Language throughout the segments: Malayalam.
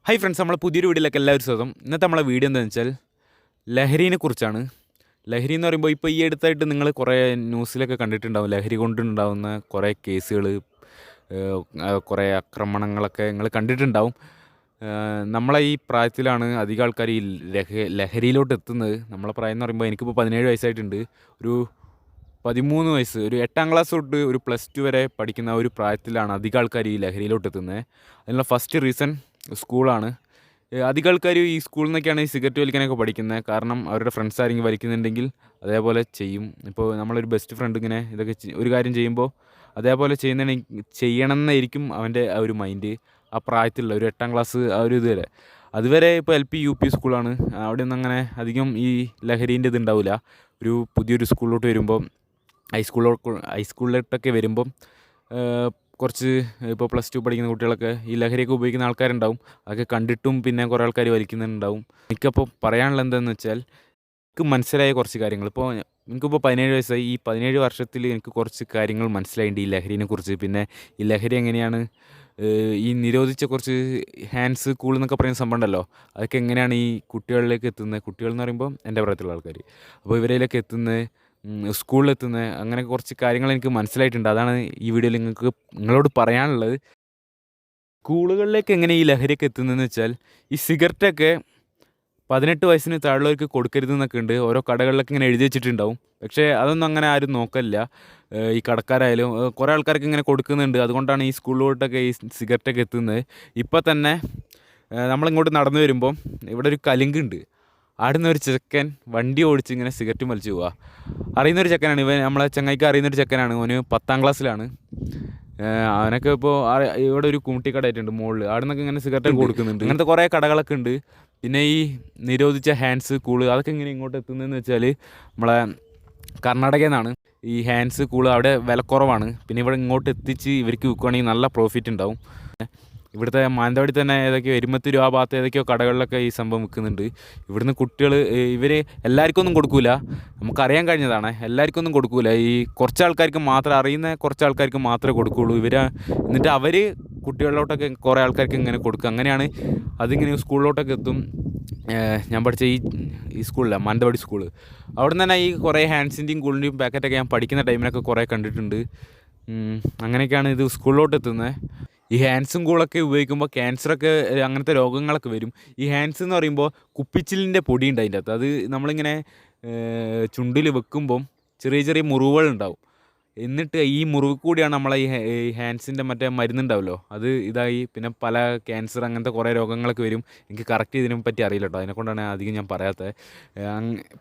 ഹായ് ഫ്രണ്ട്സ്, നമ്മളെ പുതിയൊരു വീഡിയോയിലേക്ക് എല്ലാവരും സ്വാഗതം. ഇന്നത്തെ നമ്മളെ വീഡിയോ എന്താണെന്ന് വെച്ചാൽ ലഹരിനെ കുറിച്ചാണ്. ലഹരി എന്ന് പറയുമ്പോൾ ഇപ്പോൾ ഈ അടുത്തായിട്ട് നിങ്ങൾ കുറേ ന്യൂസിലൊക്കെ കണ്ടിട്ടുണ്ടാവും. ലഹരി കൊണ്ടുണ്ടാവുന്ന കുറേ കേസുകൾ, കുറേ ആക്രമണങ്ങളൊക്കെ നിങ്ങൾ കണ്ടിട്ടുണ്ടാവും. നമ്മളെ ഈ പ്രായത്തിലാണ് അധികം ആൾക്കാർ ഈ ലഹരിയിലോട്ട് എത്തുന്നത്. നമ്മളെ പ്രായം എന്ന് പറയുമ്പോൾ എനിക്കിപ്പോൾ 17 വയസ്സായിട്ടുണ്ട്. ഒരു 13 വയസ്സ്, ഒരു 8ാം ക്ലാസ് തൊട്ട് ഒരു +2 വരെ പഠിക്കുന്ന ഒരു പ്രായത്തിലാണ് അധികം ആൾക്കാർ ഈ ലഹരിയിലോട്ട് എത്തുന്നത്. അതിനുള്ള ഫസ്റ്റ് റീസൺ സ്കൂളാണ്. അധികം ആൾക്കാർ ഈ സ്കൂളിൽ നിന്നൊക്കെയാണ് ഈ സിഗരറ്റ് വലിക്കാനൊക്കെ പഠിക്കുന്നത്. കാരണം അവരുടെ ഫ്രണ്ട്സ് ആരെങ്കിലും വലിക്കുന്നുണ്ടെങ്കിൽ അതേപോലെ ചെയ്യും. ഇപ്പോൾ നമ്മളൊരു ബെസ്റ്റ് ഫ്രണ്ട് ഇങ്ങനെ ഇതൊക്കെ ഒരു കാര്യം ചെയ്യുമ്പോൾ അതേപോലെ ചെയ്യണം എന്നായിരിക്കും അവൻ്റെ ആ ഒരു മൈൻഡ്. ആ പ്രായത്തിലുള്ള ഒരു 8ാം ക്ലാസ് ആ ഒരു ഇതുവരെ, അതുവരെ ഇപ്പോൾ LP UP സ്കൂളാണ്. അവിടെ ഒന്നും അങ്ങനെ അധികം ഈ ലഹരീൻ്റെ ഇത് ഉണ്ടാവില്ല. ഒരു പുതിയൊരു സ്കൂളിലോട്ട് വരുമ്പോൾ ഹൈസ്കൂളിലോട്ടൊക്കെ വരുമ്പം കുറച്ച് ഇപ്പോൾ +2 പഠിക്കുന്ന കുട്ടികളൊക്കെ ഈ ലഹരിയൊക്കെ ഉപയോഗിക്കുന്ന ആൾക്കാരുണ്ടാവും. അതൊക്കെ കണ്ടിട്ടും പിന്നെ കുറേ ആൾക്കാർ വലിക്കുന്നുണ്ടാവും. എനിക്കപ്പോൾ പറയാനുള്ളത് എന്താണെന്ന് വെച്ചാൽ, എനിക്ക് മനസ്സിലായ കുറച്ച് കാര്യങ്ങൾ. ഇപ്പോൾ എനിക്കിപ്പോൾ 17 വയസ്സായി. ഈ 17 വർഷത്തിൽ എനിക്ക് കുറച്ച് കാര്യങ്ങൾ മനസ്സിലായിട്ടുണ്ട് ഈ ലഹരിനെക്കുറിച്ച്. പിന്നെ ഈ ലഹരി എങ്ങനെയാണ്, ഈ നിരോധിച്ച കുറച്ച് ഹാൻഡ്സ് കൂൾ എന്നൊക്കെ പറയുന്ന സംഭവം ഉണ്ടല്ലോ, അതൊക്കെ എങ്ങനെയാണ് ഈ കുട്ടികളിലേക്ക് എത്തുന്നത്. കുട്ടികൾ എന്ന് പറയുമ്പോൾ എൻ്റെ പ്രായത്തിലുള്ള ആൾക്കാർ. അപ്പോൾ ഇവരിലേക്ക് എത്തുന്നത്, സ്കൂളിലെത്തുന്നത്, അങ്ങനെ കുറച്ച് കാര്യങ്ങൾ എനിക്ക് മനസ്സിലായിട്ടുണ്ട്. അതാണ് ഈ വീഡിയോയിൽ നിങ്ങളോട് പറയാനുള്ളത്. സ്കൂളുകളിലേക്ക് എങ്ങനെ ഈ ലഹരിയൊക്കെ എത്തുന്നതെന്ന് വെച്ചാൽ, ഈ സിഗരറ്റൊക്കെ 18 വയസ്സിന് താഴെയുള്ളവർക്ക് കൊടുക്കരുതെന്നൊക്കെ ഉണ്ട്. ഓരോ കടകളിലൊക്കെ ഇങ്ങനെ എഴുതി വെച്ചിട്ടുണ്ടാവും. പക്ഷേ അതൊന്നും അങ്ങനെ ആരും നോക്കലില്ല. ഈ കടക്കാരായാലും കുറേ ആൾക്കാർക്ക് ഇങ്ങനെ കൊടുക്കുന്നുണ്ട്. അതുകൊണ്ടാണ് ഈ സ്കൂളിലോട്ടൊക്കെ ഈ സിഗരറ്റൊക്കെ എത്തുന്നത്. ഇപ്പോൾ തന്നെ നമ്മളിങ്ങോട്ട് നടന്നു വരുമ്പം ഇവിടെ ഒരു കലുങ്കുണ്ട്. ആടുന്ന ഒരു ചെക്കൻ വണ്ടി ഓടിച്ച് ഇങ്ങനെ സിഗരറ്റും വലിച്ചു പോവുക. അറിയുന്നൊരു ചെക്കനാണ് ഇവൻ. നമ്മളെ ചങ്ങായിക്ക് അറിയുന്നൊരു ചെക്കനാണ്. ഓന് 10ാം ക്ലാസ്സിലാണ്. അവനൊക്കെ ഇപ്പോൾ ഇവിടെ ഒരു കുമ്മിട്ടിക്കടയായിട്ടുണ്ട് മുകളിൽ. അവിടെ നിന്നൊക്കെ ഇങ്ങനെ സിഗരറ്റ് കൊടുക്കുന്നുണ്ട്. ഇങ്ങനത്തെ കുറേ കടകളൊക്കെ ഉണ്ട്. പിന്നെ ഈ നിരോധിച്ച ഹാൻഡ്സ് കൂള് അതൊക്കെ ഇങ്ങനെ ഇങ്ങോട്ട് എത്തുന്നതെന്ന് വെച്ചാൽ, നമ്മളെ കർണാടകയിൽ നിന്നാണ്. ഈ ഹാൻഡ്സ് കൂള് അവിടെ വില കുറവാണ്. പിന്നെ ഇവിടെ ഇങ്ങോട്ട് എത്തിച്ച് ഇവർക്ക് വിൽക്കുകയാണെങ്കിൽ നല്ല പ്രോഫിറ്റ് ഉണ്ടാവും. ഇവിടുത്തെ മാനന്തവാടി തന്നെ ഏതൊക്കെയോ എരുമത്തൂർ ആ ഭാഗത്ത് ഏതൊക്കെയോ കടകളിലൊക്കെ ഈ സംഭവം വിൽക്കുന്നുണ്ട്. ഇവിടുന്ന് കുട്ടികൾ, ഇവർ എല്ലാവർക്കും ഒന്നും കൊടുക്കില്ല. നമുക്കറിയാൻ കഴിഞ്ഞതാണ്, എല്ലാവർക്കും ഒന്നും കൊടുക്കില്ല. ഈ കുറച്ച് ആൾക്കാർക്ക് മാത്രം, അറിയുന്ന കുറച്ച് ആൾക്കാർക്ക് മാത്രമേ കൊടുക്കുകയുള്ളൂ. എന്നിട്ട് അവർ കുട്ടികളിലോട്ടൊക്കെ കുറേ ആൾക്കാർക്ക് ഇങ്ങനെ കൊടുക്കുക. അങ്ങനെയാണ് അതിങ്ങനെ സ്കൂളിലോട്ടൊക്കെ എത്തും. ഞാൻ പഠിച്ച ഈ സ്കൂളിലാണ്, മാനന്തവാടി സ്കൂള്. അവിടെ നിന്ന് തന്നെ ഈ കുറേ ഹാൻഡ്സിൻ്റെയും കൂളിൻ്റെയും പാക്കറ്റൊക്കെ ഞാൻ പഠിക്കുന്ന ടൈമിലൊക്കെ കുറേ കണ്ടിട്ടുണ്ട്. അങ്ങനെയൊക്കെയാണ് ഇത് സ്കൂളിലോട്ട് എത്തുന്നത്. ഈ ഹാൻഡ്സും കൂളൊക്കെ ഉപയോഗിക്കുമ്പോൾ ക്യാൻസറൊക്കെ, അങ്ങനത്തെ രോഗങ്ങളൊക്കെ വരും. ഈ ഹാൻഡ്സ് എന്ന് പറയുമ്പോൾ കുപ്പിച്ചിലിൻ്റെ പൊടിയുണ്ട് അതിൻ്റെ അകത്ത്. അത് നമ്മളിങ്ങനെ ചുണ്ടിൽ വെക്കുമ്പം ചെറിയ ചെറിയ മുറിവുകളുണ്ടാവും. എന്നിട്ട് ഈ മുറിവ് കൂടിയാണ് നമ്മളെ ഈ ഹാൻഡ്സിൻ്റെ മറ്റേ മരുന്നുണ്ടാവുമല്ലോ, അത് ഇതായി പിന്നെ പല ക്യാൻസർ അങ്ങനത്തെ കുറേ രോഗങ്ങളൊക്കെ വരും. എനിക്ക് കറക്റ്റ് ഇതിനെ പറ്റി അറിയില്ല കേട്ടോ, അതിനെക്കൊണ്ടാണ് അധികം ഞാൻ പറയാത്തത്.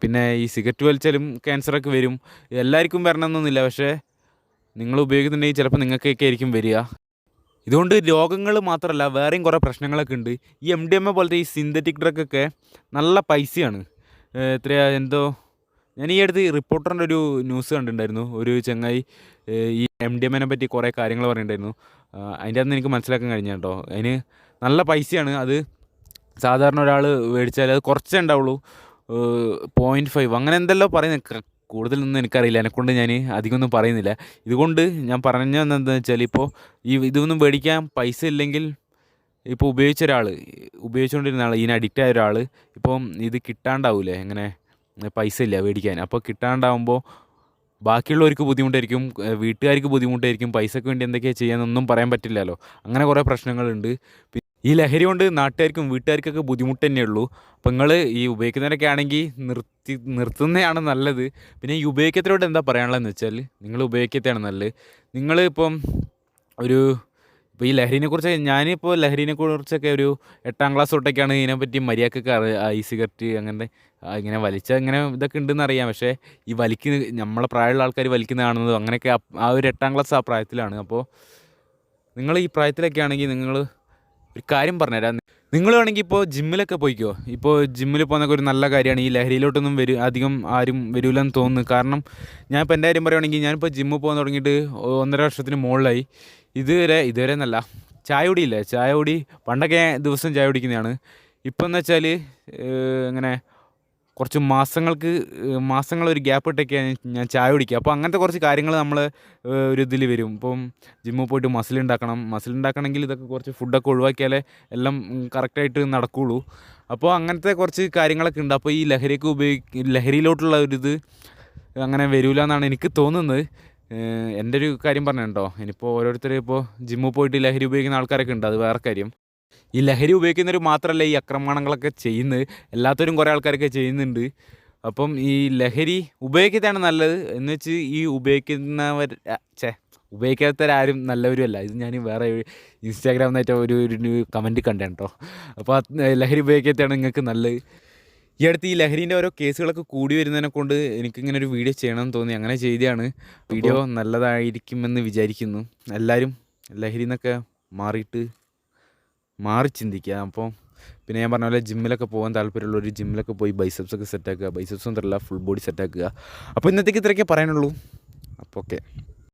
പിന്നെ ഈ സിഗരറ്റ് വലിച്ചാലും ക്യാൻസറൊക്കെ വരും. എല്ലാവർക്കും വരണമെന്നൊന്നുമില്ല, പക്ഷേ നിങ്ങൾ ഉപയോഗിക്കുന്നുണ്ടെങ്കിൽ ചിലപ്പോൾ നിങ്ങൾക്കൊക്കെ ആയിരിക്കും വരിക. ഇതുകൊണ്ട് രോഗങ്ങൾ മാത്രമല്ല, വേറെയും കുറേ പ്രശ്നങ്ങളൊക്കെ ഉണ്ട്. ഈ MDMA പോലത്തെ ഈ സിന്തറ്റിക് ഡ്രഗൊക്കെ നല്ല പൈസയാണ്. എത്രയാ എന്തോ, ഞാൻ ഈ അടുത്ത് റിപ്പോർട്ടറിൻ്റെ ഒരു ന്യൂസ് കണ്ടിട്ടുണ്ടായിരുന്നു. ഒരു ചങ്ങായി ഈ MDMA പറ്റി കുറേ കാര്യങ്ങൾ പറയുന്നുണ്ടായിരുന്നു. അതിൻ്റെ അകത്ത് എനിക്ക് മനസ്സിലാക്കാൻ കഴിഞ്ഞ കേട്ടോ, അതിന് നല്ല പൈസയാണ്. അത് സാധാരണ ഒരാൾ മേടിച്ചാൽ അത് കുറച്ചേ ഉണ്ടാവുള്ളൂ, 0.5 അങ്ങനെ എന്തെല്ലോ പറയുന്നത്. കൂടുതലൊന്നും എനിക്കറിയില്ല, എന്നെക്കൊണ്ട് ഞാൻ അധികമൊന്നും പറയുന്നില്ല. ഇതുകൊണ്ട് ഞാൻ പറഞ്ഞതെന്താണെന്ന് വെച്ചാൽ, ഇപ്പോൾ ഇതൊന്നും മേടിക്കാൻ പൈസ ഇല്ലെങ്കിൽ, ഇപ്പോൾ ഉപയോഗിച്ചുകൊണ്ടിരുന്ന ആൾ, ഇതിന് അഡിക്റ്റ് ആയ ഒരാൾ ഇപ്പം ഇത് കിട്ടാണ്ടാവില്ലേ, എങ്ങനെ പൈസ ഇല്ല മേടിക്കാൻ. അപ്പോൾ കിട്ടാണ്ടാവുമ്പോൾ ബാക്കിയുള്ളവർക്ക് ബുദ്ധിമുട്ടായിരിക്കും, വീട്ടുകാർക്ക് ബുദ്ധിമുട്ടായിരിക്കും. പൈസയ്ക്ക് വേണ്ടി എന്തൊക്കെയാണ് ചെയ്യാമെന്നൊന്നും പറയാൻ പറ്റില്ലല്ലോ. അങ്ങനെ കുറേ പ്രശ്നങ്ങളുണ്ട്. ഈ ലഹരി കൊണ്ട് നാട്ടുകാർക്കും വീട്ടുകാർക്കൊക്കെ ബുദ്ധിമുട്ട് തന്നെയുള്ളൂ. അപ്പോൾ നിങ്ങൾ ഈ ഉപയോഗിക്കുന്നവരൊക്കെ ആണെങ്കിൽ നിർത്തുന്നതാണ് നല്ലത്. പിന്നെ ഈ ഉപയോഗിക്കത്തിലോട്ട് എന്താ പറയാനുള്ളതെന്ന് വെച്ചാൽ, നിങ്ങൾ ഉപയോഗിക്കത്തെയാണ് നല്ലത്. നിങ്ങൾ ഇപ്പോൾ ഈ ലഹരിനെക്കുറിച്ച്, ഞാനിപ്പോൾ ലഹരിനെക്കുറിച്ചൊക്കെ ഒരു 8ാം ക്ലാസ് തൊട്ടൊക്കെയാണ് ഇതിനെപ്പറ്റി മര്യാദക്കൊക്കെ ഈ സിഗരറ്റ് അങ്ങനത്തെ ഇങ്ങനെ വലിച്ചാൽ ഇങ്ങനെ ഇതൊക്കെ ഉണ്ടെന്ന് അറിയാം. പക്ഷേ ഈ നമ്മളെ പ്രായമുള്ള ആൾക്കാർ വലിക്കുന്ന കാണുന്നത് അങ്ങനെയൊക്കെ ആ ഒരു 8ാം ക്ലാസ് ആ പ്രായത്തിലാണ്. അപ്പോൾ നിങ്ങൾ ഈ പ്രായത്തിലൊക്കെ ആണെങ്കിൽ നിങ്ങൾ ഒരു കാര്യം പറഞ്ഞുതരാം. നിങ്ങൾ വേണമെങ്കിൽ ഇപ്പോൾ ജിമ്മിലൊക്കെ പോയിക്കോ. ഇപ്പോൾ ജിമ്മിൽ പോകുന്നതൊക്കെ ഒരു നല്ല കാര്യമാണ്. ഈ ലഹരിയിലോട്ടൊന്നും അധികം ആരും വരില്ലെന്ന് തോന്നുന്നു. കാരണം ഞാനിപ്പോൾ എൻ്റെ കാര്യം പറയുകയാണെങ്കിൽ, ഞാനിപ്പോൾ ജിമ്മിൽ പോകാൻ തുടങ്ങിയിട്ട് 1.5 വർഷത്തിന് മുകളിലായി. ഇതുവരെ എന്നല്ല, ചായ കുടി പണ്ടൊക്കെ ദിവസം ചായ കുടിക്കുന്നതാണ്. ഇപ്പം എന്ന് വെച്ചാൽ ഇങ്ങനെ കുറച്ച് മാസങ്ങളൊരു ഗ്യാപ്പ് ഇട്ടൊക്കെയാണ് ഞാൻ ചായ കുടിക്കുക. അപ്പോൾ അങ്ങനത്തെ കുറച്ച് കാര്യങ്ങൾ നമ്മൾ ഒരു ഇതിൽ വരും. ഇപ്പം ജിമ്മിൽ പോയിട്ട് മസിൽ ഉണ്ടാക്കണമെങ്കിൽ ഇതൊക്കെ കുറച്ച് ഫുഡൊക്കെ ഒഴിവാക്കിയാലേ എല്ലാം കറക്റ്റായിട്ട് നടക്കുകയുള്ളൂ. അപ്പോൾ അങ്ങനത്തെ കുറച്ച് കാര്യങ്ങളൊക്കെ ഉണ്ട്. അപ്പോൾ ഈ ലഹരിയിലോട്ടുള്ള ഒരിത് അങ്ങനെ വരില്ല എന്നാണ് എനിക്ക് തോന്നുന്നത്. എൻ്റെ ഒരു കാര്യം പറഞ്ഞിട്ടുണ്ടോ, ഇനിയിപ്പോൾ ഓരോരുത്തർ ഇപ്പോൾ ജിമ്മിൽ പോയിട്ട് ലഹരി ഉപയോഗിക്കുന്ന ആൾക്കാരൊക്കെ ഉണ്ട്, അത് വേറെ കാര്യം. ഈ ലഹരി ഉപയോഗിക്കുന്നവർ മാത്രമല്ല ഈ ആക്രമണങ്ങളൊക്കെ ചെയ്യുന്നത്, എല്ലാത്തവരും കുറേ ആൾക്കാരൊക്കെ ചെയ്യുന്നുണ്ട്. അപ്പം ഈ ലഹരി ഉപയോഗിക്കുന്നതാണ് നല്ലത് എന്ന് വെച്ച് ഈ ഉപയോഗിക്കാത്തവരാരും നല്ലവരുമല്ല. ഇത് ഞാൻ വേറെ ഇൻസ്റ്റാഗ്രാമിൽ ഒരു കമൻറ്റ് കണ്ടേണ് കേട്ടോ. അപ്പോൾ ലഹരി ഉപയോഗിക്കാത്തതാണ് നിങ്ങൾക്ക് നല്ലത്. ഈ അടുത്ത് ഈ ലഹരീൻ്റെ ഓരോ കേസുകളൊക്കെ കൂടി വരുന്നതിനെ കൊണ്ട് എനിക്കിങ്ങനെ ഒരു വീഡിയോ ചെയ്യണമെന്ന് തോന്നി, അങ്ങനെ ചെയ്തതാണ്. വീഡിയോ നല്ലതായിരിക്കുമെന്ന് വിചാരിക്കുന്നു. എല്ലാവരും ലഹരി നിന്നൊക്കെ മാറി ചിന്തിക്കുക. അപ്പോൾ പിന്നെ ഞാൻ പറഞ്ഞ പോലെ ജിമ്മിലൊക്കെ പോകാൻ താല്പര്യമുള്ളവർ ജിമ്മിലൊക്കെ പോയി ബൈസെപ്സൊക്കെ സെറ്റാക്കുക. ബൈസെപ്സ് മാത്രമല്ല, ഫുൾ ബോഡി സെറ്റാക്കുക. അപ്പോൾ ഇന്നത്തേക്ക് ഇത്രയൊക്കെ പറയാനുള്ളൂ. അപ്പോൾ ഓക്കെ.